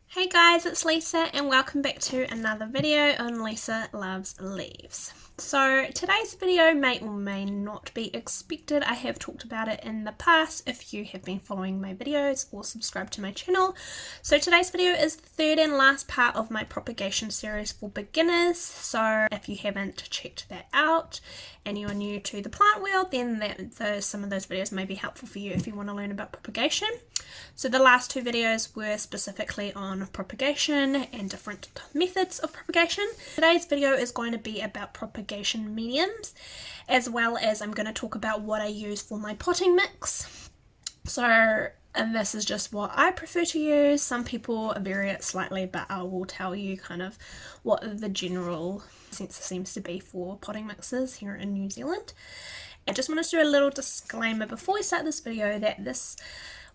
Hey guys, it's Lisa and welcome back to another video on Lisa Loves Leaves. So today's video may or may not be expected. I have talked about it in the past if you have been following my videos or subscribed to my channel. So today's video is the third and last part of my propagation series for beginners. So if you haven't checked that out and you are new to the plant world, then some of those videos may be helpful for you if you want to learn about propagation. So the last two videos were specifically on propagation and different methods of propagation. Today's video is going to be about propagation mediums, as well as I'm going to talk about what I use for my potting mix. And this is just what I prefer to use. Some people vary it slightly, but I will tell you kind of what the general sense seems to be for potting mixes here in New Zealand. I just want to do a little disclaimer before we start this video that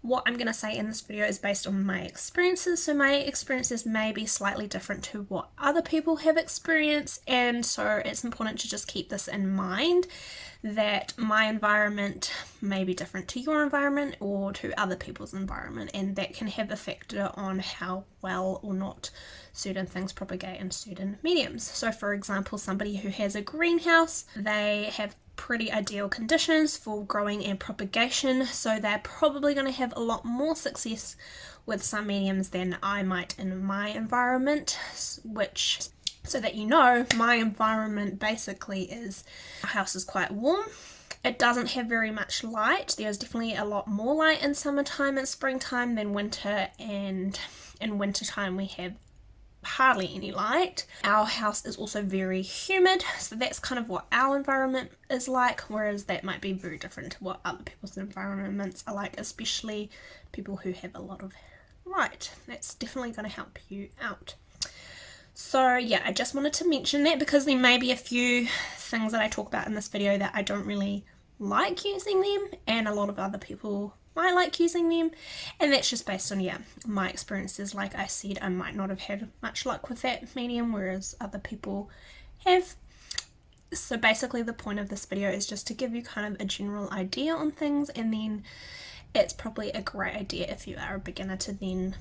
what I'm going to say in this video is based on my experiences, so my experiences may be slightly different to what other people have experienced, and so it's important to just keep this in mind, that my environment may be different to your environment or to other people's environment, and that can have a factor on how well or not certain things propagate in certain mediums. So for example, somebody who has a greenhouse, they have pretty ideal conditions for growing and propagation, so they're probably going to have a lot more success with some mediums than I might in my environment, which, so that you know, my environment basically is, our house is quite warm. It doesn't have very much light. There's definitely a lot more light in summertime and springtime than winter, and in wintertime we have hardly any light. Our house is also very humid, so that's kind of what our environment is like, whereas that might be very different to what other people's environments are like, especially people who have a lot of light. That's definitely going to help you out. So yeah, I just wanted to mention that because there may be a few things that I talk about in this video that I don't really like using them, and a lot of other people might like using them, and that's just based on my experiences. Like I said, I might not have had much luck with that medium, whereas other people have. So basically the point of this video is just to give you kind of a general idea on things, and then it's probably a great idea if you are a beginner to then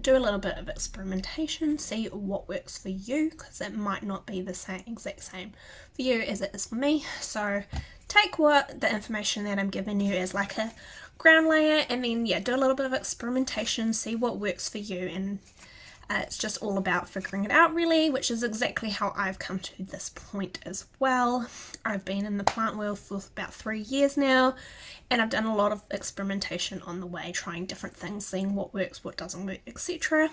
do a little bit of experimentation, see what works for you, because it might not be the exact same for you as it is for me. So take the information that I'm giving you as like a ground layer, and then do a little bit of experimentation, see what works for you, and it's just all about figuring it out really, which is exactly how I've come to this point as well. I've been in the plant world for about 3 years now, and I've done a lot of experimentation on the way, trying different things, seeing what works, what doesn't work, etc.,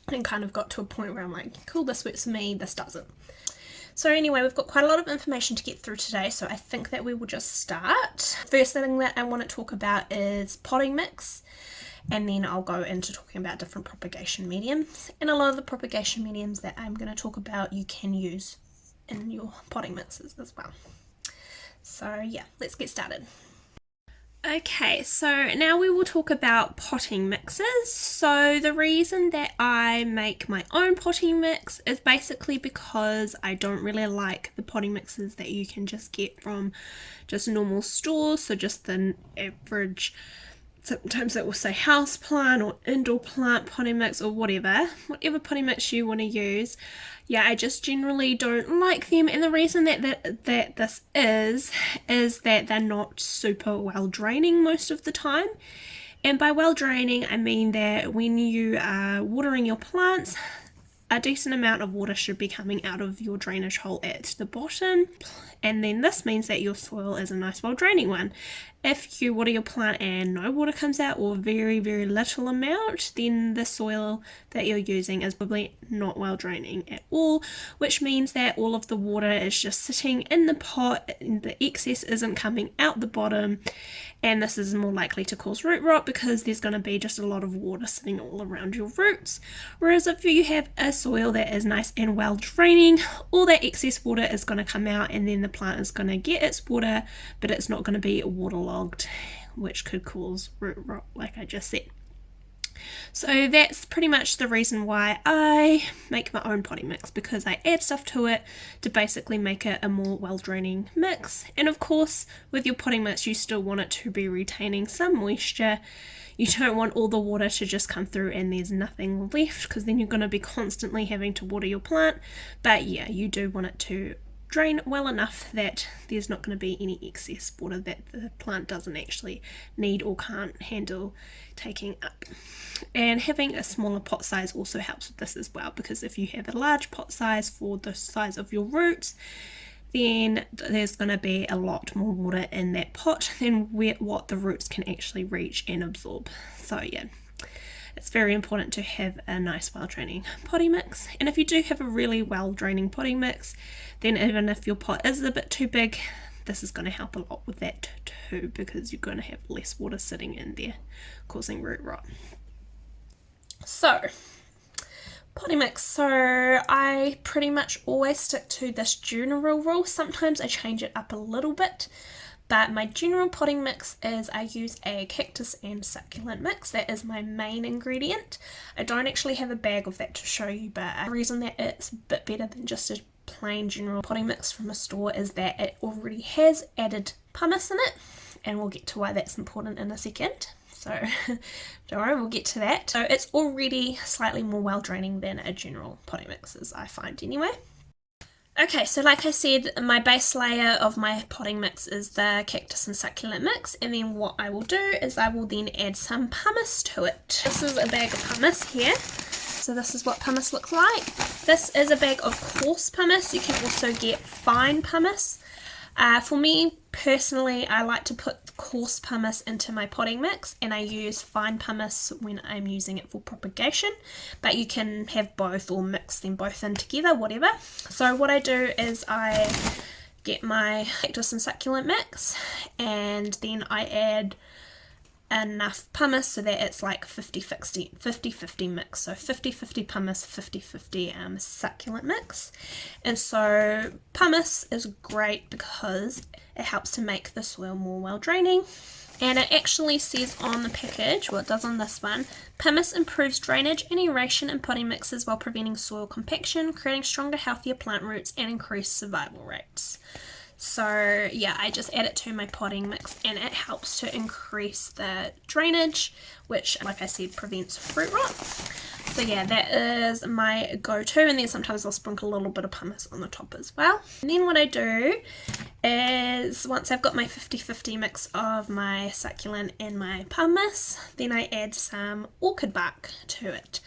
and kind of got to a point where I'm like, cool, this works for me, this doesn't. So anyway, we've got quite a lot of information to get through today, so I think that we will just start. First thing that I want to talk about is potting mix, and then I'll go into talking about different propagation mediums. And a lot of the propagation mediums that I'm going to talk about you can use in your potting mixes as well. So yeah, let's get started. Okay, so now we will talk about potting mixes. So the reason that I make my own potting mix is basically because I don't really like the potting mixes that you can just get from just normal stores, so just the average, sometimes it will say house plant or indoor plant potting mix or whatever potting mix you want to use. I just generally don't like them, and the reason that this is that they're not super well draining most of the time. And by well draining, I mean that when you are watering your plants, a decent amount of water should be coming out of your drainage hole at the bottom, and then this means that your soil is a nice well draining one. If you water your plant and no water comes out, or very little amount, then the soil that you're using is probably not well draining at all, which means that all of the water is just sitting in the pot and the excess isn't coming out the bottom, and this is more likely to cause root rot because there's going to be just a lot of water sitting all around your roots. Whereas if you have a soil that is nice and well draining, all that excess water is going to come out, and then the plant is going to get its water, but it's not going to be waterlogged, which could cause root rot like I just said. So that's pretty much the reason why I make my own potting mix, because I add stuff to it to basically make it a more well-draining mix. And of course, with your potting mix, you still want it to be retaining some moisture. You don't want all the water to just come through and there's nothing left, because then you're going to be constantly having to water your plant. But yeah, you do want it to drain well enough that there's not going to be any excess water that the plant doesn't actually need or can't handle taking up. And having a smaller pot size also helps with this as well, because if you have a large pot size for the size of your roots, then there's going to be a lot more water in that pot than what the roots can actually reach and absorb. So yeah, it's very important to have a nice well-draining potting mix. And if you do have a really well-draining potting mix, then even if your pot is a bit too big, this is going to help a lot with that too, because you're going to have less water sitting in there causing root rot. So potting mix, so I pretty much always stick to this general rule. Sometimes I change it up a little bit, but my general potting mix is I use a cactus and succulent mix. That is my main ingredient. I don't actually have a bag of that to show you, but the reason that it's a bit better than just a plain general potting mix from a store is that it already has added pumice in it, and we'll get to why that's important in a second. So don't worry, we'll get to that. So it's already slightly more well draining than a general potting mix, as I find anyway. Okay, so like I said, my base layer of my potting mix is the cactus and succulent mix, and then what I will do is I will then add some pumice to it. This is a bag of pumice here. So this is what pumice looks like. This is a bag of coarse pumice. You can also get fine pumice. For me personally, I like to put coarse pumice into my potting mix, and I use fine pumice when I'm using it for propagation, but you can have both or mix them both in together, whatever. So what I do is I get my cactus and succulent mix, and then I add enough pumice so that it's like 50-50 mix, so 50-50 pumice, 50-50 succulent mix. And so pumice is great because it helps to make the soil more well draining, and it actually says on the package, well it does on this one, pumice improves drainage and aeration in potting mixes while preventing soil compaction, creating stronger, healthier plant roots and increased survival rates. So yeah, I just add it to my potting mix, and it helps to increase the drainage, which like I said prevents root rot. So yeah, that is my go-to, and then sometimes I'll sprinkle a little bit of pumice on the top as well. And then what I do is, once I've got my 50-50 mix of my succulent and my pumice, then I add some orchid bark to it,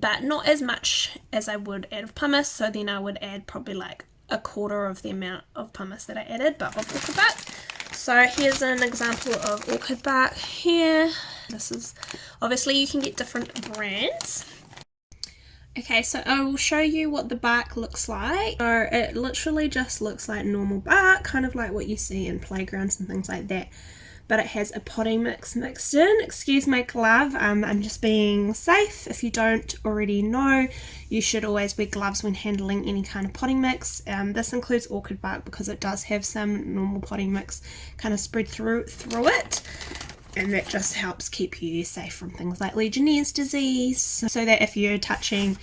but not as much as I would add of pumice. So then I would add probably like a quarter of the amount of pumice that I added, but of orchid bark. So here's an example of orchid bark here. This is, obviously you can get different brands. Okay, so I will show you what the bark looks like. So it literally just looks like normal bark, kind of like what you see in playgrounds and things like that, but it has a potting mix mixed in. Excuse my glove, I'm just being safe. If you don't already know, you should always wear gloves when handling any kind of potting mix. This includes orchid bark because it does have some normal potting mix kind of spread through it, and that just helps keep you safe from things like Legionnaire's disease, so that if you're touching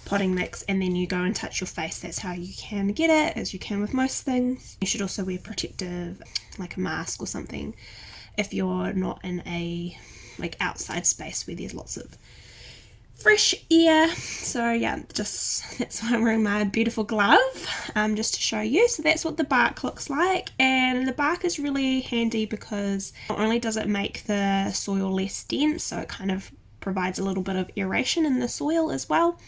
potting mix and then you go and touch your face, that's how you can get it, as you can with most things. You should also wear protective, like a mask or something, if you're not in a like outside space where there's lots of fresh air. So yeah, just that's why I'm wearing my beautiful glove, just to show you. So that's what the bark looks like, and the bark is really handy because not only does it make the soil less dense, so it kind of provides a little bit of aeration in the soil as well,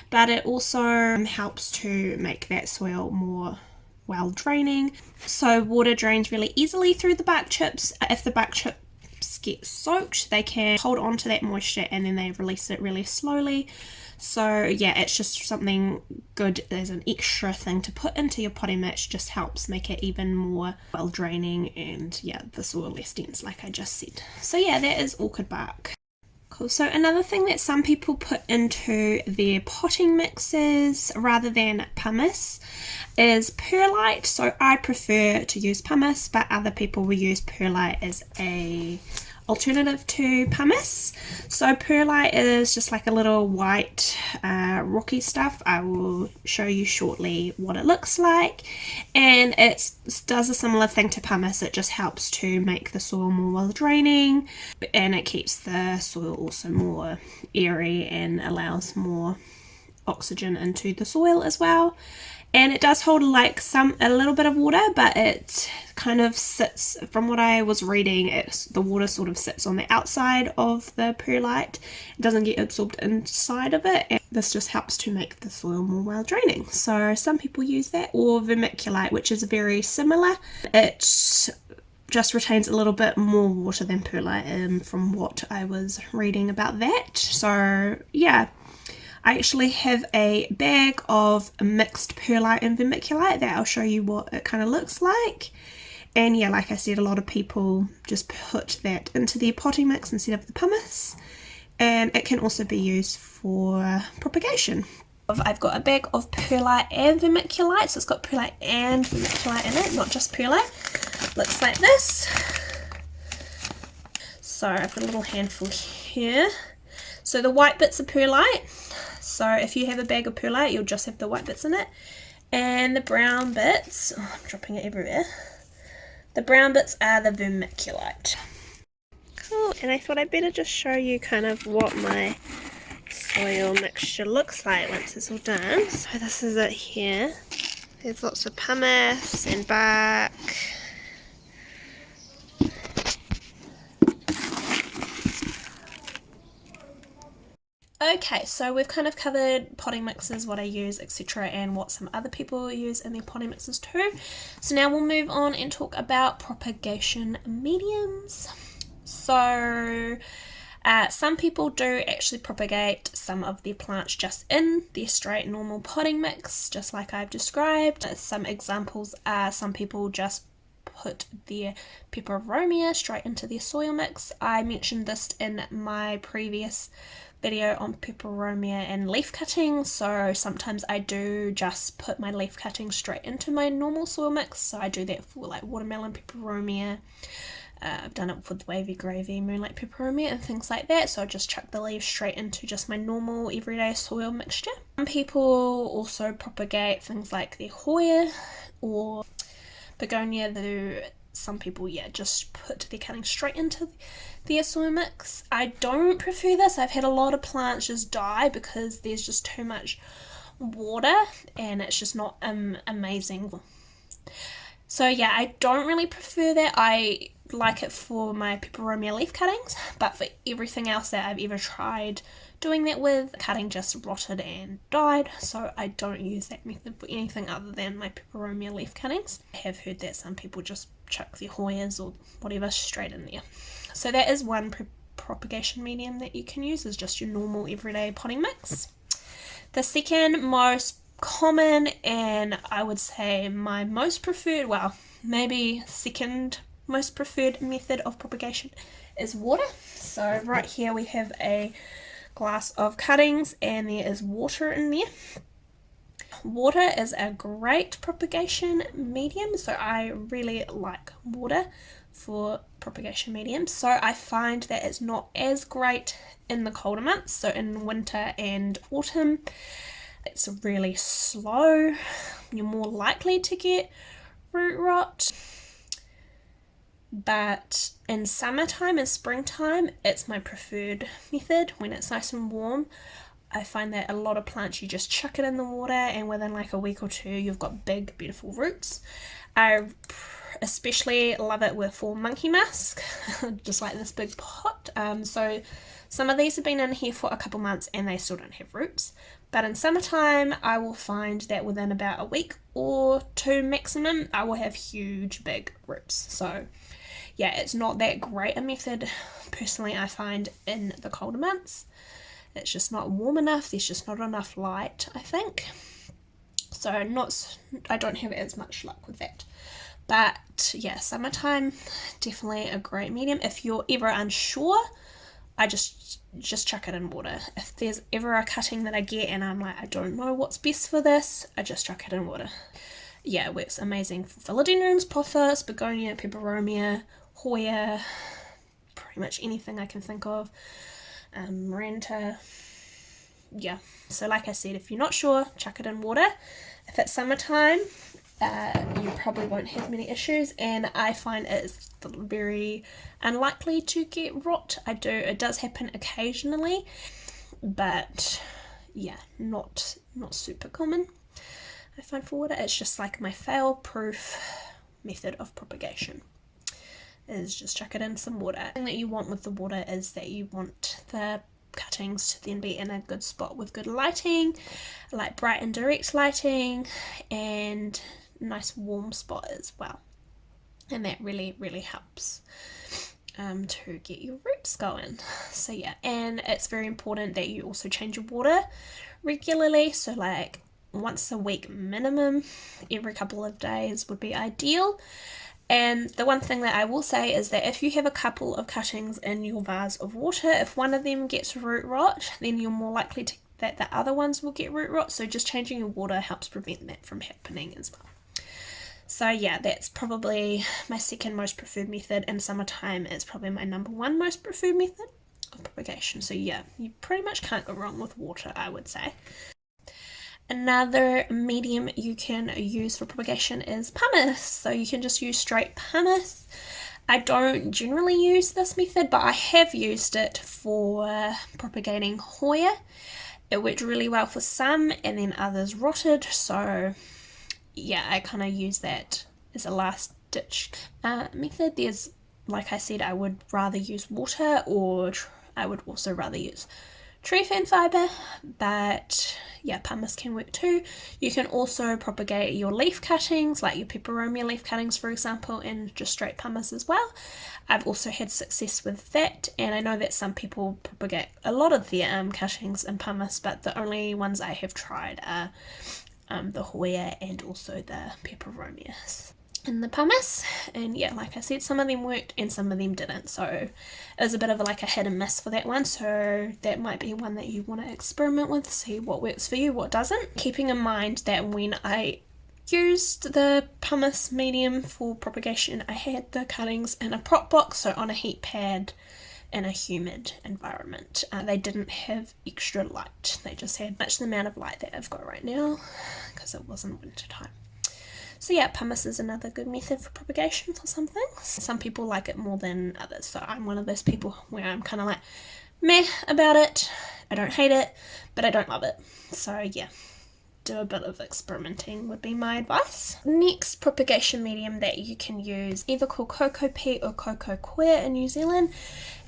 but it also helps to make that soil more well draining. So water drains really easily through the bark chips. If the bark chips get soaked, they can hold on to that moisture and then they release it really slowly. So yeah, it's just something good as an extra thing to put into your potting mix. Just helps make it even more well draining, and yeah, the soil less dense like I just said. So yeah, that is orchid bark. So another thing that some people put into their potting mixes rather than pumice is perlite. So I prefer to use pumice, but other people will use perlite as a alternative to pumice. So perlite is just like a little white rocky stuff. I will show you shortly what it looks like, and it does a similar thing to pumice. It just helps to make the soil more well draining, and it keeps the soil also more airy and allows more oxygen into the soil as well. And it does hold like a little bit of water, but it kind of sits, from what I was reading, the water sort of sits on the outside of the perlite. It doesn't get absorbed inside of it, and this just helps to make the soil more well draining. So some people use that, or vermiculite, which is very similar. It just retains a little bit more water than perlite, from what I was reading about that. So yeah, I actually have a bag of mixed perlite and vermiculite that I'll show you what it kind of looks like. And yeah, like I said, a lot of people just put that into their potting mix instead of the pumice, and it can also be used for propagation. I've got a bag of perlite and vermiculite, so it's got perlite and vermiculite in it, not just perlite. Looks like this. So I've got a little handful here. So the white bits are perlite. So if you have a bag of perlite, you'll just have the white bits in it. And the brown bits, oh, I'm dropping it everywhere. The brown bits are the vermiculite. Cool, and I thought I'd better just show you kind of what my soil mixture looks like once it's all done. So this is it here. There's lots of pumice and bark. Okay, so we've kind of covered potting mixes, what I use, etc., and what some other people use in their potting mixes too. So now we'll move on and talk about propagation mediums. So some people do actually propagate some of their plants just in their straight normal potting mix, just like I've described. Some examples are some people just put their peperomia straight into their soil mix. I mentioned this in my previous video on peperomia and leaf cutting, so sometimes I do just put my leaf cutting straight into my normal soil mix. So I do that for like watermelon peperomia, I've done it for the wavy gravy, moonlight peperomia and things like that. So I just chuck the leaves straight into just my normal everyday soil mixture. Some people also propagate things like their Hoya or begonia. Some people, yeah, just put their cutting straight into their soil mix. I don't prefer this. I've had a lot of plants just die because there's just too much water and it's just not amazing. So yeah, I don't really prefer that. I like it for my peperomia leaf cuttings, but for everything else that I've ever tried doing that with, cutting just rotted and died, so I don't use that method for anything other than my peperomia leaf cuttings. I have heard that some people just chuck their Hoyas or whatever straight in there. So that is one propagation medium that you can use, is just your normal everyday potting mix. The second most common, and I would say my most preferred, well, maybe second most preferred method of propagation, is water. So right here we have a glass of cuttings and there is water in there. Water is a great propagation medium, so I really like water for propagation mediums. So I find that it's not as great in the colder months, so in winter and autumn it's really slow. You're more likely to get root rot. But in summertime and springtime, it's my preferred method. When it's nice and warm, I find that a lot of plants, you just chuck it in the water and within like a week or two you've got big beautiful roots. I especially love it for monkey musk, just like this big pot. So some of these have been in here for a couple months and they still don't have roots. But in summertime, I will find that within about a week or two maximum, I will have huge big roots. So yeah, it's not that great a method personally, I find, in the colder months. It's just not warm enough, there's just not enough light, I think. So I don't have as much luck with that. But yeah, summertime, definitely a great medium. If you're ever unsure, I just chuck it in water. If there's ever a cutting that I get and I'm like, I don't know what's best for this, I just chuck it in water. Yeah, it works amazing for philodendrons, pothos, begonia, peperomia, Hoya, pretty pretty much anything I can think of. Renta, yeah. So like I said, if you're not sure, chuck it in water. If it's summertime, you probably won't have many issues, and I find it's very unlikely to get rot. It does happen occasionally, but yeah, not super common. I find for water, it's just like my fail-proof method of propagation is just chuck it in some water. The thing that you want with the water is that you want the cuttings to then be in a good spot with good lighting, like bright and direct lighting, and nice warm spot as well, and that really helps to get your roots going. So yeah, and it's very important that you also change your water regularly, so like once a week minimum, every couple of days would be ideal. And the one thing that I will say is that if you have a couple of cuttings in your vase of water, if one of them gets root rot, then you're more likely that the other ones will get root rot. So just changing your water helps prevent that from happening as well. So yeah, that's probably my second most preferred method, and summertime is probably my number one most preferred method of propagation. So yeah, you pretty much can't go wrong with water, I would say. Another medium you can use for propagation is pumice. So you can just use straight pumice. I don't generally use this method, but I have used it for propagating Hoya. It worked really well for some, and then others rotted. So yeah, I kind of use that as a last ditch method. There's, like I said, I would rather use water, or I would also rather use tree fern fibre, but yeah, pumice can work too. You can also propagate your leaf cuttings, like your peperomia leaf cuttings for example, in just straight pumice as well. I've also had success with that, and I know that some people propagate a lot of their cuttings in pumice, but the only ones I have tried are the Hoya and also the peperomias in the pumice. And yeah, like I said, some of them worked and some of them didn't, so it was a bit of like a hit and miss for that one. So that might be one that you want to experiment with, see what works for you, what doesn't, keeping in mind that when I used the pumice medium for propagation, I had the cuttings in a prop box, so on a heat pad in a humid environment. They didn't have extra light, they just had much the amount of light that I've got right now because it wasn't winter time. So yeah, pumice is another good method for propagation for some things. Some people like it more than others, so I'm one of those people where I'm kind of like meh about it. I don't hate it, but I don't love it. So yeah, do a bit of experimenting would be my advice. Next propagation medium that you can use, either called cocoa peat or cocoa coir in New Zealand.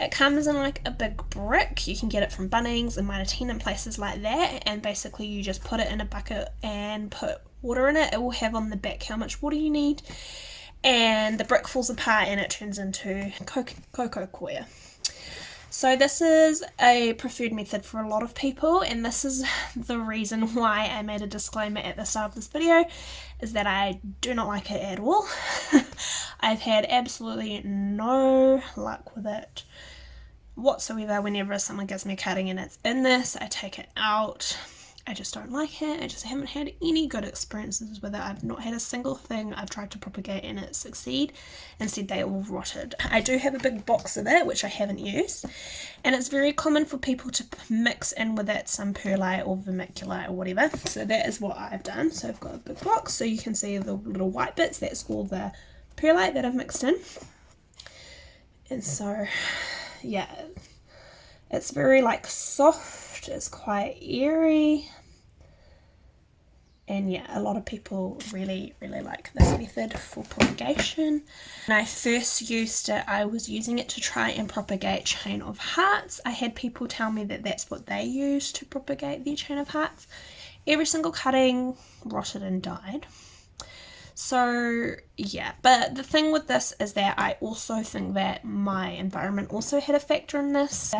It comes in like a big brick. You can get it from Bunnings and Mitre 10 and places like that, and basically you just put it in a bucket and put water in it. It will have on the back how much water you need, and the brick falls apart and it turns into cocoa coir. So this is a preferred method for a lot of people, and this is the reason why I made a disclaimer at the start of this video, is that I do not like it at all. I've had absolutely no luck with it whatsoever. Whenever someone gives me a cutting and it's in this, I take it out. I just don't like it. I just haven't had any good experiences with it. I've not had a single thing I've tried to propagate and it succeed. Instead, they all rotted. I do have a big box of it, which I haven't used, and it's very common for people to mix in with it some perlite or vermiculite or whatever. So that is what I've done. So I've got a big box, so you can see the little white bits. That's all the perlite that I've mixed in. And so, yeah, it's very like soft. It's quite airy, and yeah, a lot of people really like this method for propagation. When I first used it, I was using it to try and propagate chain of hearts. I had people tell me that that's what they used to propagate their chain of hearts. Every single cutting rotted and died. So yeah, but the thing with this is that I also think that my environment also had a factor in this.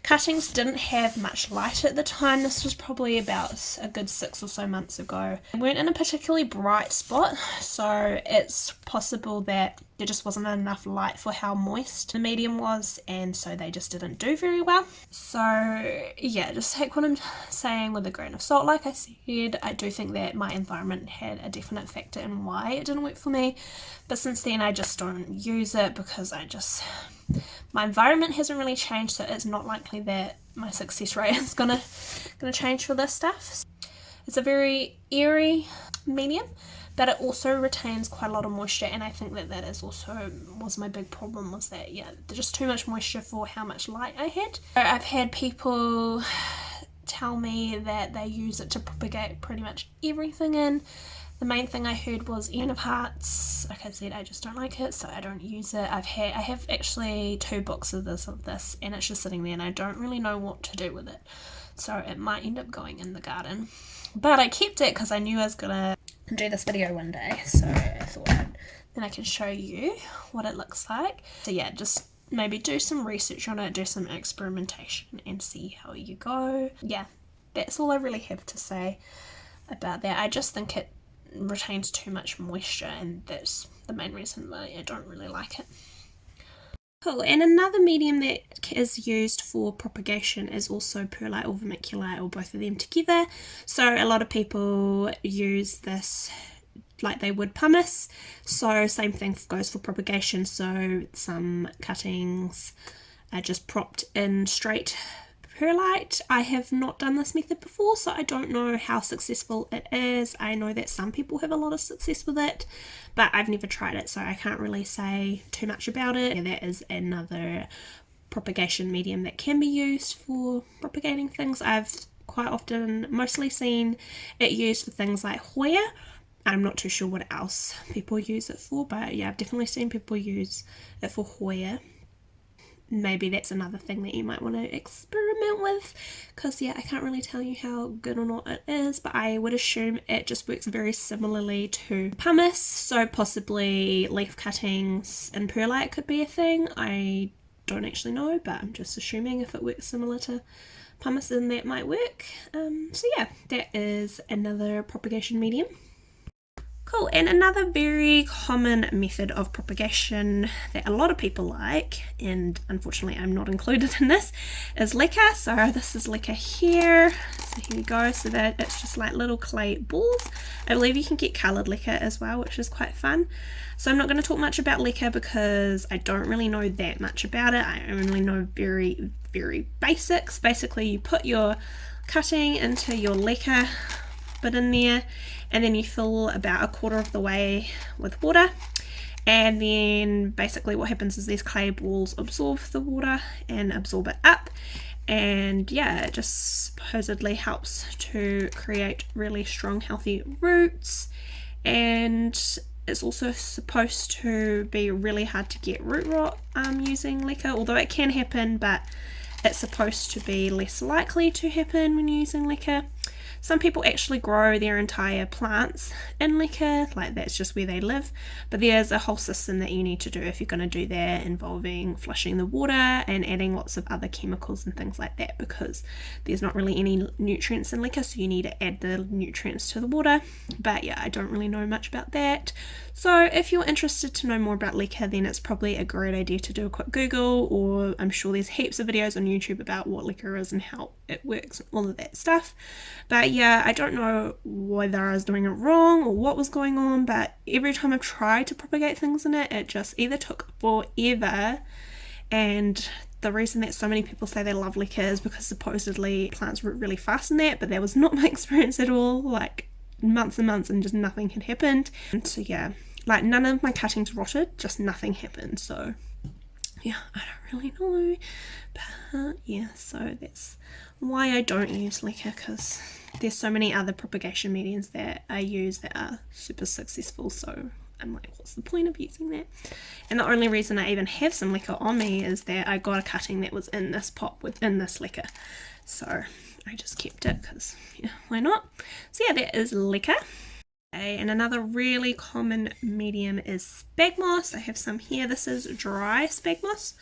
Cuttings didn't have much light at the time. This was probably about a good 6 or so months ago. They weren't in a particularly bright spot, so it's possible that there just wasn't enough light for how moist the medium was, and so they just didn't do very well. So yeah, just take what I'm saying with a grain of salt. Like I said, I do think that my environment had a definite factor in why it didn't work for me, but since then I just don't use it because I just my environment hasn't really changed, so it's not likely that my success rate is gonna change for this stuff. It's a very airy medium, but it also retains quite a lot of moisture, and I think that is also was my big problem, was that there's just too much moisture for how much light I had. So I've had people tell me that they use it to propagate pretty much everything in. The main thing I heard was Iron of Hearts. Like I said, I just don't like it, so I don't use it. I have actually 2 boxes of this, and it's just sitting there, and I don't really know what to do with it. So it might end up going in the garden. But I kept it because I knew I was gonna do this video one day, so I thought then I can show you what it looks like. So yeah, just maybe do some research on it, do some experimentation, and see how you go. Yeah, that's all I really have to say about that. I just think it retains too much moisture, and that's the main reason why I don't really like it. Cool, and another medium that is used for propagation is also perlite or vermiculite, or both of them together. So a lot of people use this like they would pumice, so same thing goes for propagation. So some cuttings are just propped in straight perlite. I have not done this method before, so I don't know how successful it is. I know that some people have a lot of success with it, but I've never tried it, so I can't really say too much about it. That is another propagation medium that can be used for propagating things. I've quite often mostly seen it used for things like Hoya. I'm not too sure what else people use it for, but yeah, I've definitely seen people use it for Hoya. Maybe that's another thing that you might want to experiment with, because yeah, I can't really tell you how good or not it is, but I would assume it just works very similarly to pumice, so possibly leaf cuttings and perlite could be a thing. I don't actually know, but I'm just assuming if it works similar to pumice, then that might work. So yeah, that is another propagation medium. Cool, and another very common method of propagation that a lot of people like, and unfortunately I'm not included in this, is leca. So this is leca here. So here you go. So that it's just like little clay balls. I believe you can get coloured leca as well, which is quite fun. So I'm not going to talk much about leca because I don't really know that much about it. I only know very, very basics. Basically, you put your cutting into your leca bit in there, and then you fill about 1/4 of the way with water, and then basically what happens is these clay balls absorb the water and absorb it up, and yeah, it just supposedly helps to create really strong healthy roots, and it's also supposed to be really hard to get root rot using leca, although it can happen, but it's supposed to be less likely to happen when you're using leca. Some people actually grow their entire plants in leca, like that's just where they live, but there's a whole system that you need to do if you're going to do that, involving flushing the water and adding lots of other chemicals and things like that, because there's not really any nutrients in leca, so you need to add the nutrients to the water. But yeah, I don't really know much about that. So if you're interested to know more about leca, then it's probably a great idea to do a quick Google, or I'm sure there's heaps of videos on YouTube about what leca is and how it works and all of that stuff. But yeah, I don't know whether I was doing it wrong or what was going on, but every time I've tried to propagate things in it, it just either took forever, and the reason that so many people say they love leca is because supposedly plants root really fast in that, but that was not my experience at all. Like months and months and just nothing had happened. And so yeah, like none of my cuttings rotted, just nothing happened. So yeah, I don't really know, but yeah, so that's why I don't use leca, because there's so many other propagation mediums that I use that are super successful, so I'm like, what's the point of using that? And the only reason I even have some leca on me is that I got a cutting that was in this pot within this leca, so I just kept it because yeah, why not? So yeah, that is leca. Okay, and another really common medium is spag moss. I have some here. This is dry spag moss.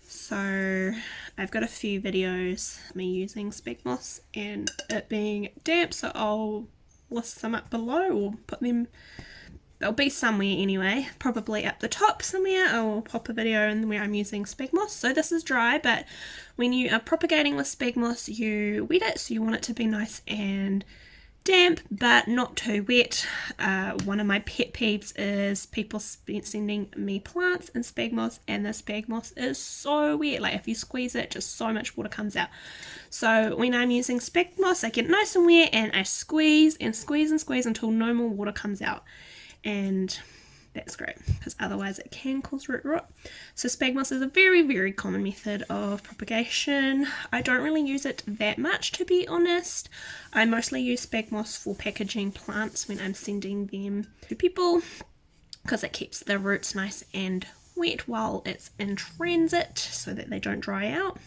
So I've got a few videos of me using spag moss and it being damp, so I'll list some up below, or put them, there'll be somewhere anyway, probably up the top somewhere. I'll pop a video in where I'm using spag moss. So this is dry, but when you are propagating with spag moss, you wet it, so you want it to be nice and damp but not too wet. One of my pet peeves is people sending me plants in spag moss, and the spag moss is so wet. Like if you squeeze it, just so much water comes out. So when I'm using spag moss, I get nice and wet and I squeeze and squeeze and squeeze until no more water comes out, and that's great because otherwise it can cause root rot. So spag moss is a very, very common method of propagation. I don't really use it that much, to be honest. I mostly use spag moss for packaging plants when I'm sending them to people because it keeps the roots nice and wet while it's in transit so that they don't dry out.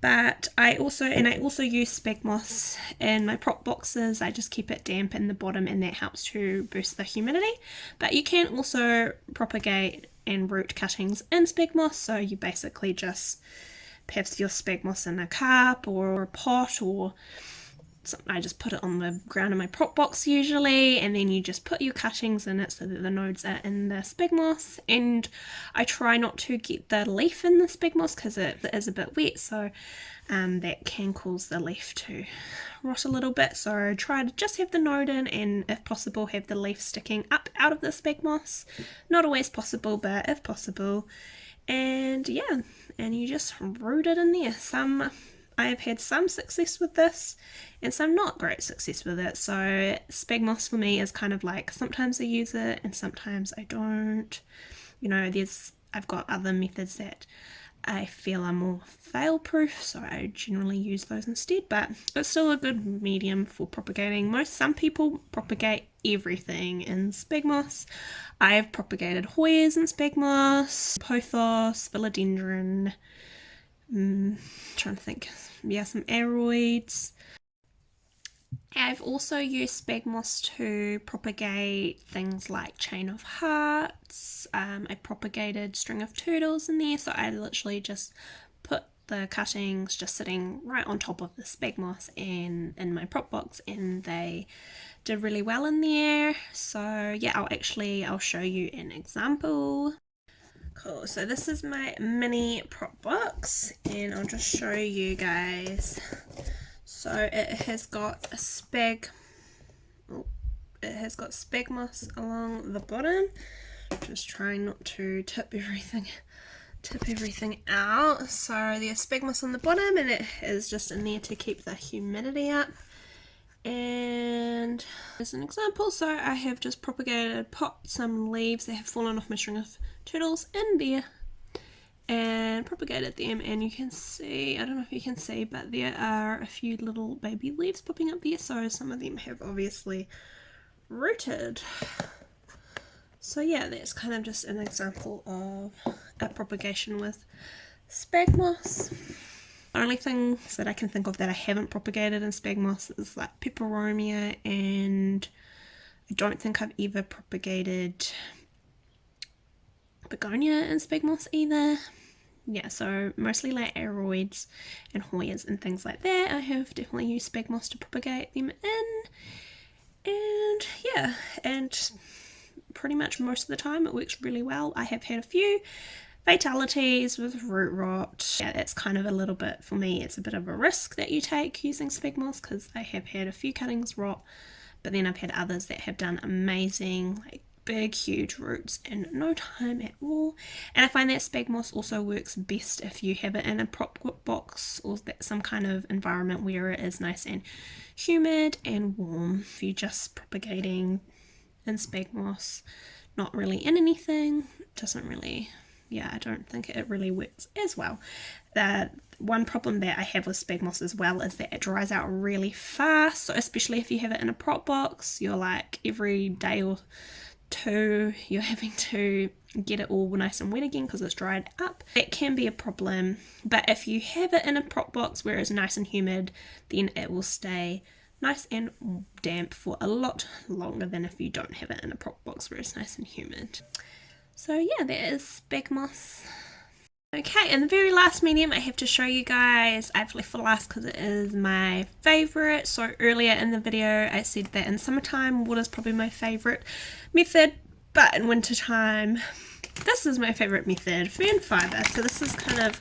But I also use spag moss in my prop boxes. I just keep it damp in the bottom and that helps to boost the humidity. But you can also propagate and root cuttings in spag moss. So you basically just have your spag moss in a cup or a pot, or I just put it on the ground in my prop box usually, and then you just put your cuttings in it so that the nodes are in the spag moss. And I try not to get the leaf in the spag moss because it is a bit wet, so that can cause the leaf to rot a little bit. So try to just have the node in, and if possible have the leaf sticking up out of the spag moss. Not always possible, but if possible. And yeah, and you just root it in there. I have had some success with this and some not great success with it. So spag moss for me is kind of like sometimes I use it and sometimes I don't. You know, I've got other methods that I feel are more fail-proof, so I generally use those instead, but it's still a good medium for propagating. Some people propagate everything in spag moss. I have propagated Hoyas in spag moss, pothos, philodendron, trying to think, yeah, some aroids. I've also used spag moss to propagate things like chain of hearts. I propagated string of turtles in there, so I literally just put the cuttings just sitting right on top of the spag moss and in my prop box, and they did really well in there. So yeah, I'll show you an example. Cool, so this is my mini prop box and I'll just show you guys. So it has got spag moss along the bottom. Just trying not to tip everything out. So there's spag moss on the bottom and it is just in there to keep the humidity up. And as an example, so I have just propagated, popped some leaves that have fallen off my string of turtles in there and propagated them, and you can see, I don't know if you can see, but there are a few little baby leaves popping up there, so some of them have obviously rooted. So yeah, that's kind of just an example of a propagation with spag moss. The only things that I can think of that I haven't propagated in spag moss is like peperomia, and I don't think I've ever propagated begonia in spag moss either. Yeah, so mostly like aroids and Hoyas and things like that. I have definitely used spag moss to propagate them in. And yeah, and pretty much most of the time it works really well. I have had a few fatalities with root rot. Yeah, it's kind of a little bit, for me, it's a bit of a risk that you take using spag moss because I have had a few cuttings rot, but then I've had others that have done amazing, like big, huge roots in no time at all. And I find that spag moss also works best if you have it in a prop box or some kind of environment where it is nice and humid and warm. If you're just propagating in spag moss, not really in anything, doesn't really, yeah, I don't think it really works as well. One problem that I have with spag moss as well is that it dries out really fast. So especially if you have it in a prop box, you're like every day or two you're having to get it all nice and wet again because it's dried up. That can be a problem, but if you have it in a prop box where it's nice and humid, then it will stay nice and damp for a lot longer than if you don't have it in a prop box where it's nice and humid. So yeah, that is spag moss. Okay, and the very last medium I have to show you guys, I've left for last because it is my favourite. So earlier in the video I said that in summertime water is probably my favourite method, but in wintertime this is my favourite method, fern fibre. So this is kind of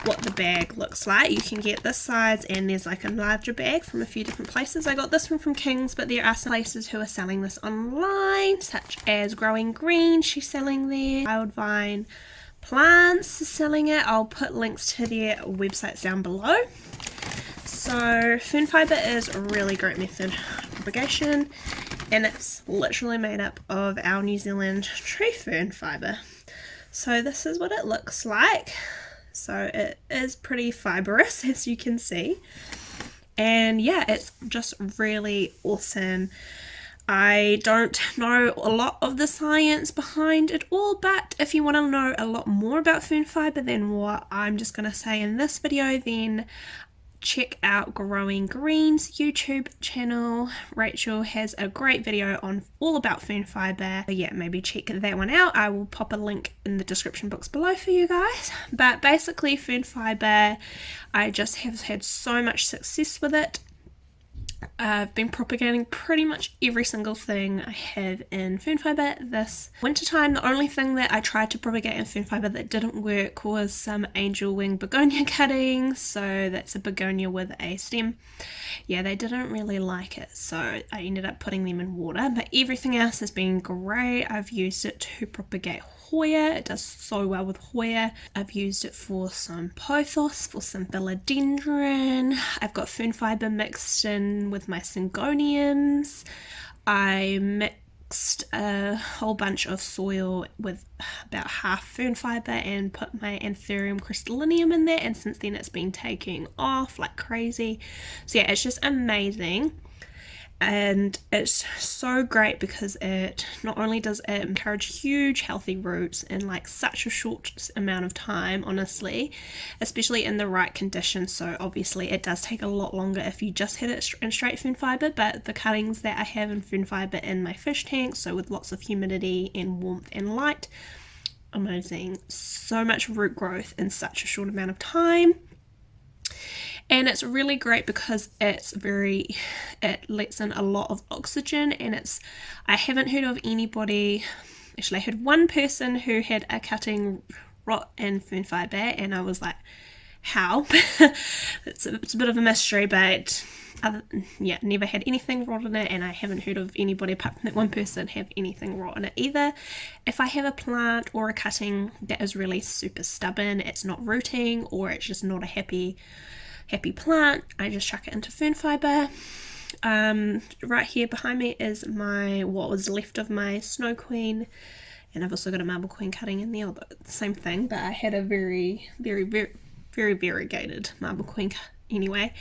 what the bag looks like. You can get this size, and there's like a larger bag from a few different places. I got this one from King's, but there are some places who are selling this online, such as Growing Green, she's selling there. Wild Vine Plants is selling it. I'll put links to their websites down below. So fern fibre is a really great method of propagation, and it's literally made up of our New Zealand tree fern fibre. So this is what it looks like. So it is pretty fibrous, as you can see, and yeah, it's just really awesome. I don't know a lot of the science behind it all, but if you want to know a lot more about fern fibre than what I'm just going to say in this video, then check out Growing Green's YouTube channel. Rachel has a great video on all about fern fibre. So yeah, maybe check that one out. I will pop a link in the description box below for you guys. But basically fern fibre, I just have had so much success with it. I've been propagating pretty much every single thing I have in fern fibre this winter time. The only thing that I tried to propagate in fern fibre that didn't work was some angel wing begonia cuttings. So that's a begonia with a stem. Yeah, they didn't really like it, so I ended up putting them in water, but everything else has been great. I've used it to propagate Hoya. It does so well with Hoya. I've used it for some pothos, for some philodendron. I've got fern fibre mixed in with my syngoniums. I mixed a whole bunch of soil with about half fern fibre and put my Anthurium crystallinum in there, and since then it's been taking off like crazy. So yeah, it's just amazing. And it's so great because it not only does it encourage huge healthy roots in like such a short amount of time, honestly, especially in the right conditions. So obviously it does take a lot longer if you just hit it in straight fern fibre, but the cuttings that I have in fern fibre in my fish tank, so with lots of humidity and warmth and light, amazing. So much root growth in such a short amount of time. And it's really great because it lets in a lot of oxygen, and I haven't heard of anybody, actually I heard one person who had a cutting rot in fern fibre, and I was like, how? it's a bit of a mystery, but never had anything rot in it, and I haven't heard of anybody apart from that one person have anything rot in it either. If I have a plant or a cutting that is really super stubborn, it's not rooting, or it's just not a happy plant, I just chuck it into fern fibre. Right here behind me is what was left of my Snow Queen, and I've also got a Marble Queen cutting in there, although the same thing, but I had a very variegated Marble Queen anyway,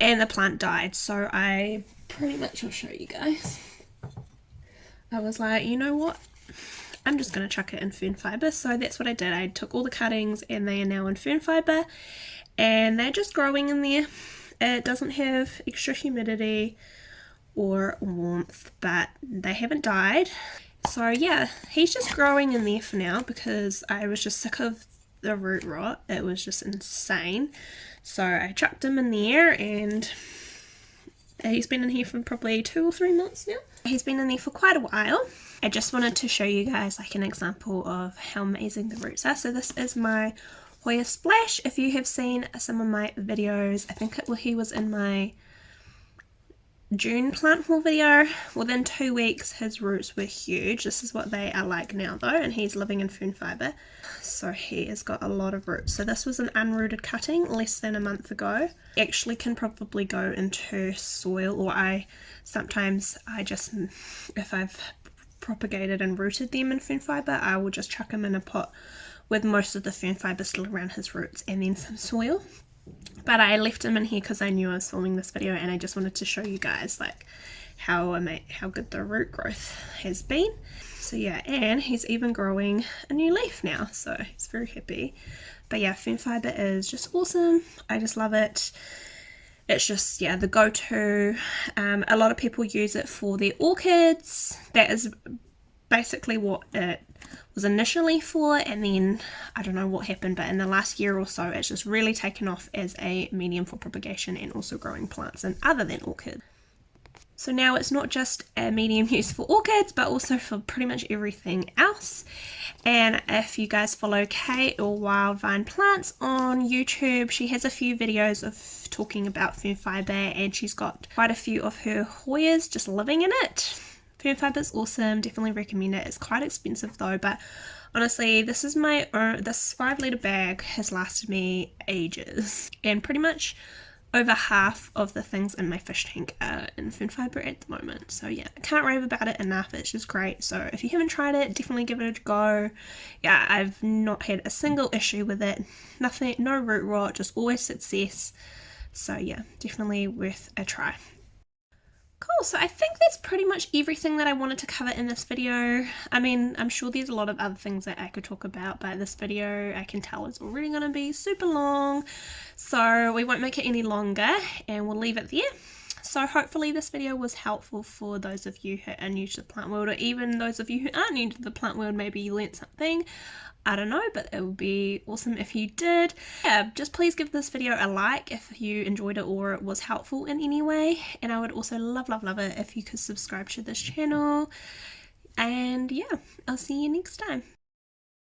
and the plant died, so I pretty much, I'll show you guys, I was like, you know what, I'm just going to chuck it in fern fibre. So that's what I did. I took all the cuttings and they are now in fern fibre, and they're just growing in there. It doesn't have extra humidity or warmth, but they haven't died. So yeah, he's just growing in there for now because I was just sick of the root rot. It was just insane. So I chucked him in there, and he's been in here for probably 2 or 3 months now. He's been in there for quite a while. I just wanted to show you guys like an example of how amazing the roots are. So this is my Hoya Splash. If you have seen some of my videos, I think he was in my June plant haul video. Within 2 weeks his roots were huge. This is what they are like now though, and he's living in fern fibre, so he has got a lot of roots. So this was an unrooted cutting less than a month ago. Actually can probably go into soil, or sometimes I just, if I've propagated and rooted them in fern fibre, I will just chuck them in a pot with most of the fern fibre still around his roots and then some soil. But I left him in here because I knew I was filming this video, and I just wanted to show you guys like how good the root growth has been. So yeah, and he's even growing a new leaf now, so he's very happy. But yeah, fern fibre is just awesome. I just love it. It's just, yeah, the go-to. A lot of people use it for their orchids. That is basically what it was initially for, and then I don't know what happened, but in the last year or so it's just really taken off as a medium for propagation and also growing plants and other than orchids. So now it's not just a medium used for orchids, but also for pretty much everything else. And if you guys follow Kate or Wild Vine Plants on YouTube, she has a few videos of talking about fern fibre, and she's got quite a few of her Hoyas just living in it. Fern fibre is awesome, definitely recommend it. It's quite expensive though, but honestly, this is my own, this 5-litre bag has lasted me ages, and pretty much over half of the things in my fish tank are in fern fibre at the moment. So yeah, I can't rave about it enough. It's just great. So if you haven't tried it, definitely give it a go. Yeah, I've not had a single issue with it. Nothing, no root rot, just always success. So yeah, definitely worth a try. Cool, so I think that's pretty much everything that I wanted to cover in this video. I mean, I'm sure there's a lot of other things that I could talk about, but this video I can tell is already going to be super long, so we won't make it any longer and we'll leave it there. So hopefully this video was helpful for those of you who are new to the plant world, or even those of you who aren't new to the plant world. Maybe you learnt something. I don't know, but it would be awesome if you did. Yeah, just please give this video a like if you enjoyed it or it was helpful in any way. And I would also love it if you could subscribe to this channel. And yeah, I'll see you next time.